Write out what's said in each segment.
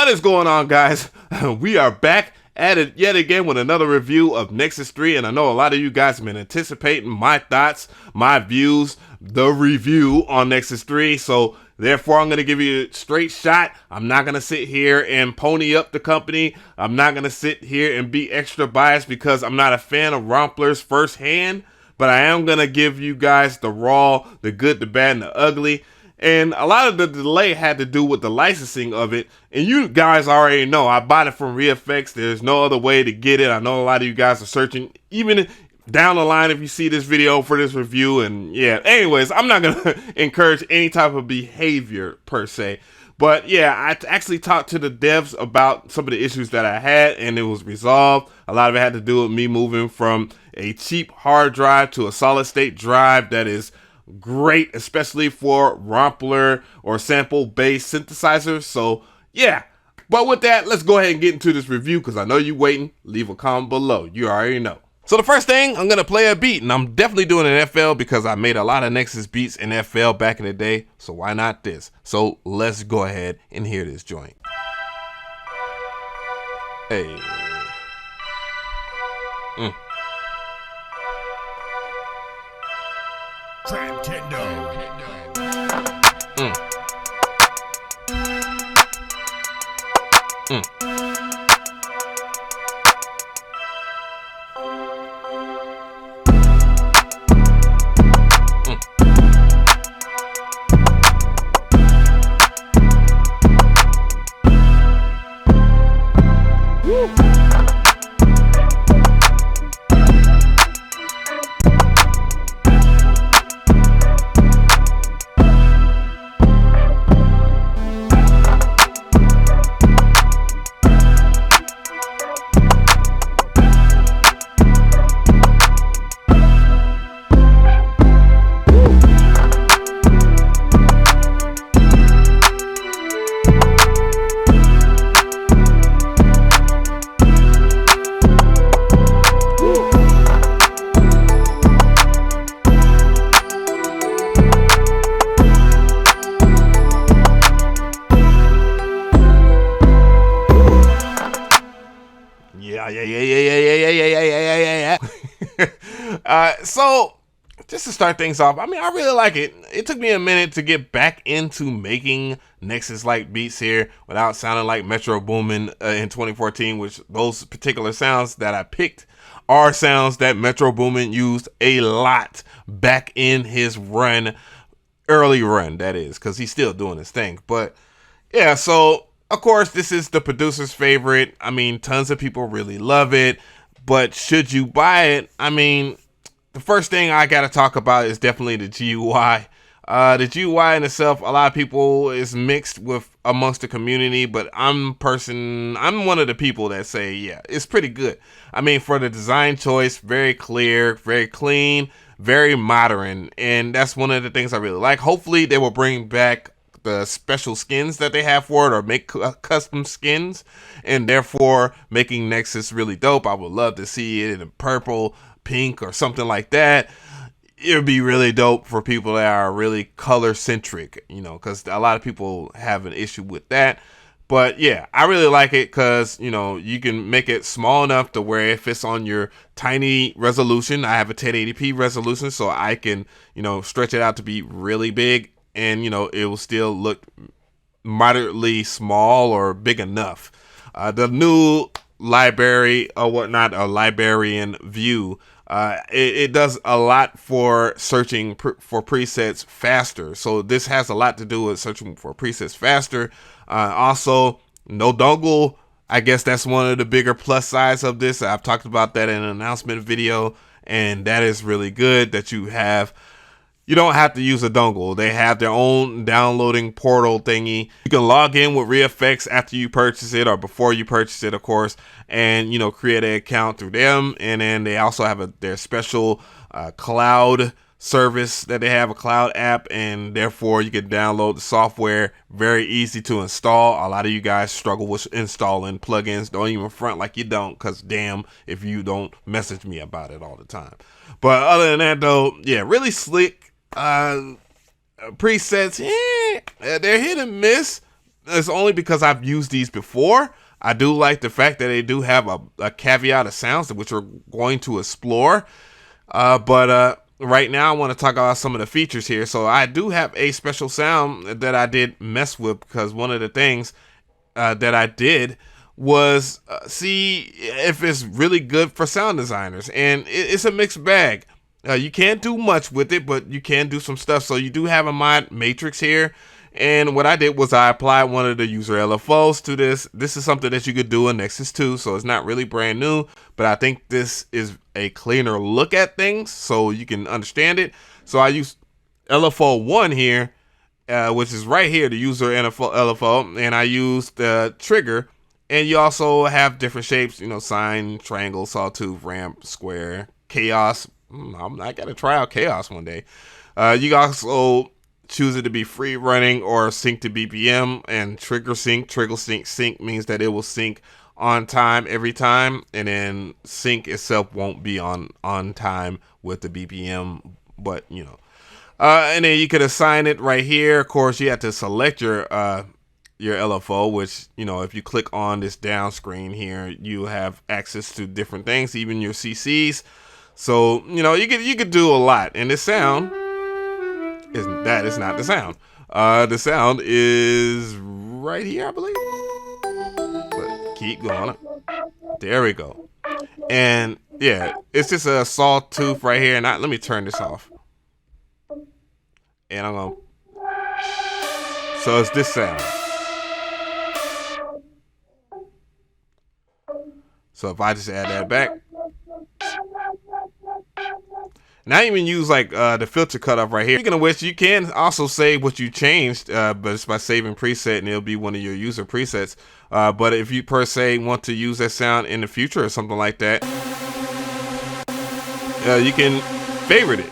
What is going on, guys? We are back at it yet again with another review of Nexus 3, and I know a lot of you guys have been anticipating my thoughts, my views, the review on Nexus 3, so therefore I'm going to give you a straight shot. I'm not going to sit here and pony up the company. I'm not going to sit here and be extra biased because I'm not a fan of romplers firsthand, but I am going to give you guys the raw, the good, the bad, and the ugly. And a lot of the delay had to do with the licensing of it. And you guys already know, I bought it from REFX. There's no other way to get it. I know a lot of you guys are searching, even down the line if you see this video for this review. And yeah, anyways, I'm not going to encourage any type of behavior per se. But yeah, I actually talked to the devs about some of the issues that I had, and it was resolved. A lot of it had to do with me moving from a cheap hard drive to a solid state drive that is great, especially for rompler or sample based synthesizers. So yeah, but with that, let's go ahead and get into this review because I know you waiting. Leave a comment below, you already know. So the first thing, I'm gonna play a beat, and I'm definitely doing an FL because I made a lot of Nexus beats in FL back in the day, so why not this? So let's go ahead and hear this joint. Hey. So just to start things off, I mean, I really like it. It took me a minute to get back into making Nexus-like beats here without sounding like Metro Boomin in 2014, which those particular sounds that I picked are sounds that Metro Boomin used a lot back in his run, early run, that is, because he's still doing his thing. But yeah, so of course, this is the producer's favorite. I mean, tons of people really love it, but should you buy it? I mean, the first thing I got to talk about is definitely the GUI. The GUI in itself, a lot of people is mixed with amongst the community, but I'm one of the people that say, yeah, it's pretty good. I mean, for the design choice, very clear, very clean, very modern, and that's one of the things I really like. Hopefully, they will bring back the special skins that they have for it, or make custom skins, and therefore making Nexus really dope. I would love to see it in purple, pink, or something like that. It would be really dope for people that are really color centric, you know, because a lot of people have an issue with that. But yeah, I really like it because, you know, you can make it small enough to where it fits on your tiny resolution. I have a 1080p resolution, so I can, you know, stretch it out to be really big, and, you know, it will still look moderately small or big enough. The new library or whatnot, a librarian view, it does a lot for searching for presets faster. So this has a lot to do with searching for presets faster. Also, no dongle. I guess that's one of the bigger plus sides of this. I've talked about that in an announcement video, and that is really good that you don't have to use a dongle. They have their own downloading portal thingy. You can log in with REFX after you purchase it, or before you purchase it, of course, and, you know, create an account through them. And then they also have their special cloud service that they have, a cloud app, and therefore you can download the software. Very easy to install. A lot of you guys struggle with installing plugins. Don't even front like you don't, because damn if you don't message me about it all the time. But other than that, though, yeah, really slick. Presets, they're hit and miss. it's only because I've used these before. I do like the fact that they do have a caveat of sounds, which we're going to explore. But right now I want to talk about some of the features here. So I do have a special sound that I did mess with, because one of the things that I did was see if it's really good for sound designers. And it's a mixed bag. You can't do much with it, but you can do some stuff. So you do have a mod matrix here. And what I did was I applied one of the user LFOs to this. This is something that you could do in Nexus 2, so it's not really brand new, but I think this is a cleaner look at things so you can understand it. So I used LFO 1 here, which is right here, the user LFO, and I used the trigger. And you also have different shapes, you know, sine, triangle, sawtooth, ramp, square, chaos. I gotta try out chaos one day. You also choose it to be free running or sync to BPM, and trigger sync. Sync means that it will sync on time every time, and then sync itself won't be on time with the BPM, but you know. And then you could assign it right here. Of course, you have to select your LFO, which, you know, if you click on this down screen here, you have access to different things, even your CCs. So, you know, you could do a lot. And this sound is not the sound. The sound is right here, I believe. But keep going. There we go. And yeah, it's just a sawtooth right here. And let me turn this off. And I'm gonna. So it's this sound. So if I just add that back. Now you even use like the filter cutoff right here. Speaking of which, you can also save what you changed, but it's by saving preset, and it'll be one of your user presets. But if you per se want to use that sound in the future or something like that, you can favorite it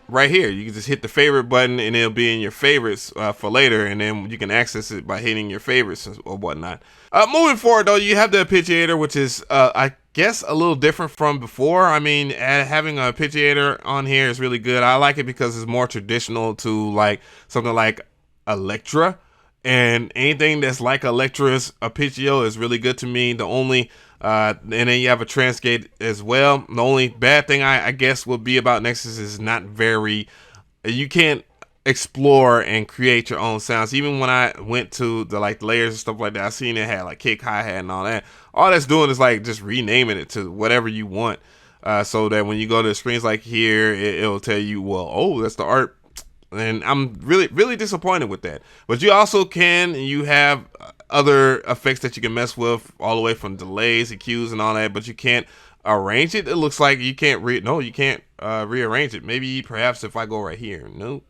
right here. You can just hit the favorite button, and it'll be in your favorites for later, and then you can access it by hitting your favorites or whatnot. Moving forward, though, you have the arpeggiator, which is I guess a little different from before. I mean, having a arpeggiator on here is really good. I like it because it's more traditional to like something like Electra, and anything that's like Electra's arpeggio is really good to me. The only and then you have a transgate as well. The only bad thing I guess would be about Nexus is not very, you can't explore and create your own sounds. Even when I went to the like layers and stuff like that, I seen it had like kick, hi-hat and all that. All that's doing is like just renaming it to whatever you want, so that when you go to screens like here, it'll tell you, well, oh, that's the art. And I'm really disappointed with that. But you also you have other effects that you can mess with, all the way from delays, EQs, and all that. But you can't arrange it. It looks like you can't rearrange it. Maybe perhaps if I go right here, nope.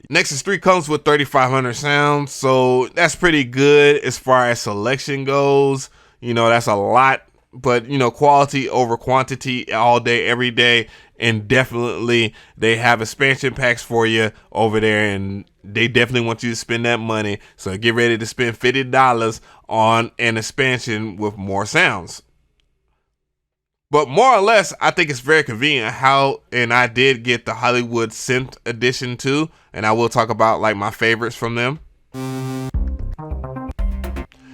Nexus 3 comes with 3,500 sounds, so that's pretty good as far as selection goes. You know, that's a lot, but you know, quality over quantity all day, every day. And definitely they have expansion packs for you over there, and they definitely want you to spend that money. So get ready to spend $50 on an expansion with more sounds. But more or less, I think it's very convenient and I did get the Hollywood Synth edition too, and I will talk about like my favorites from them.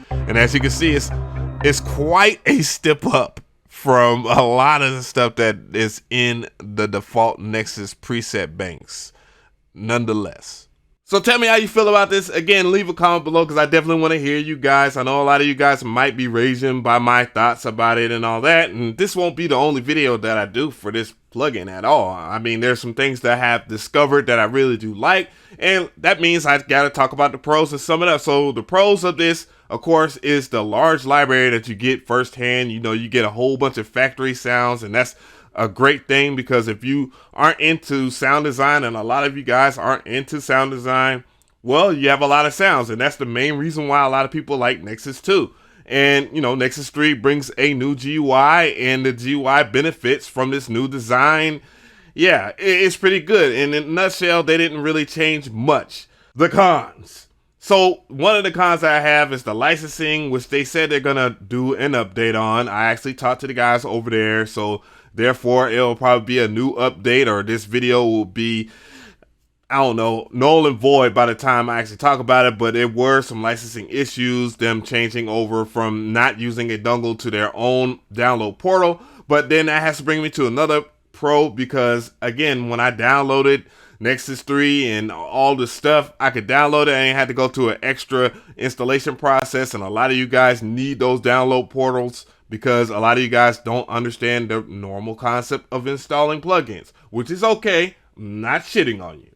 And as you can see, it's quite a step up from a lot of the stuff that is in the default Nexus preset banks, nonetheless. So tell me how you feel about this. Again, leave a comment below because I definitely want to hear you guys. I know a lot of you guys might be raging by my thoughts about it and all that. And this won't be the only video that I do for this plugin at all. I mean, there's some things that I have discovered that I really do like. And that means I got to talk about the pros and sum it up. So the pros of this, of course, is the large library that you get firsthand. You know, you get a whole bunch of factory sounds, and that's a great thing because if you aren't into sound design, and a lot of you guys aren't into sound design, well, you have a lot of sounds, and that's the main reason why a lot of people like Nexus 2. And, you know, Nexus 3 brings a new GUI, and the GUI benefits from this new design. Yeah, it's pretty good. And in a nutshell, they didn't really change much. The cons. So one of the cons I have is the licensing, which they said they're going to do an update on. I actually talked to the guys over there, so therefore it'll probably be a new update, or this video will be I don't know, null and void by the time I actually talk about it, but there were some licensing issues, them changing over from not using a dongle to their own download portal. But then that has to bring me to another pro, because again, when I downloaded Nexus 3 and all the stuff, I could download it. I ain't had to go through an extra installation process, and a lot of you guys need those download portals because a lot of you guys don't understand the normal concept of installing plugins, which is okay. I'm not shitting on you.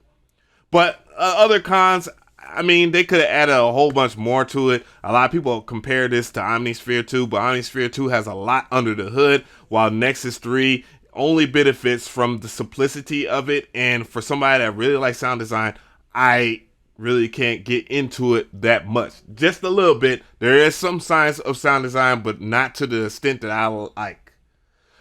But other cons, I mean, they could have added a whole bunch more to it. A lot of people compare this to Omnisphere 2, but Omnisphere 2 has a lot under the hood, while Nexus 3 only benefits from the simplicity of it. And for somebody that really likes sound design, I really can't get into it that much. Just a little bit. There is some signs of sound design, but not to the extent that I like.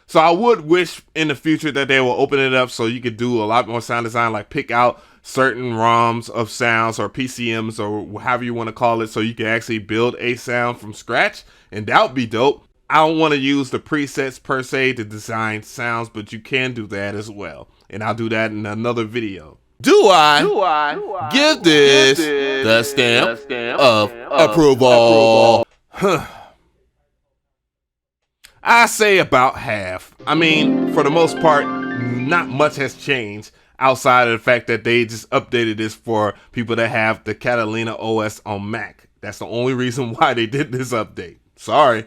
So I would wish in the future that they will open it up so you could do a lot more sound design, like pick out certain ROMs of sounds or PCMs or however you want to call it, so you can actually build a sound from scratch, and that would be dope. I don't want to use the presets per se to design sounds, but you can do that as well, and I'll do that in another video. Do I give this the stamp of approval? I say about half. I mean, for the most part, not much has changed outside of the fact that they just updated this for people that have the Catalina OS on Mac. That's the only reason why they did this update. Sorry.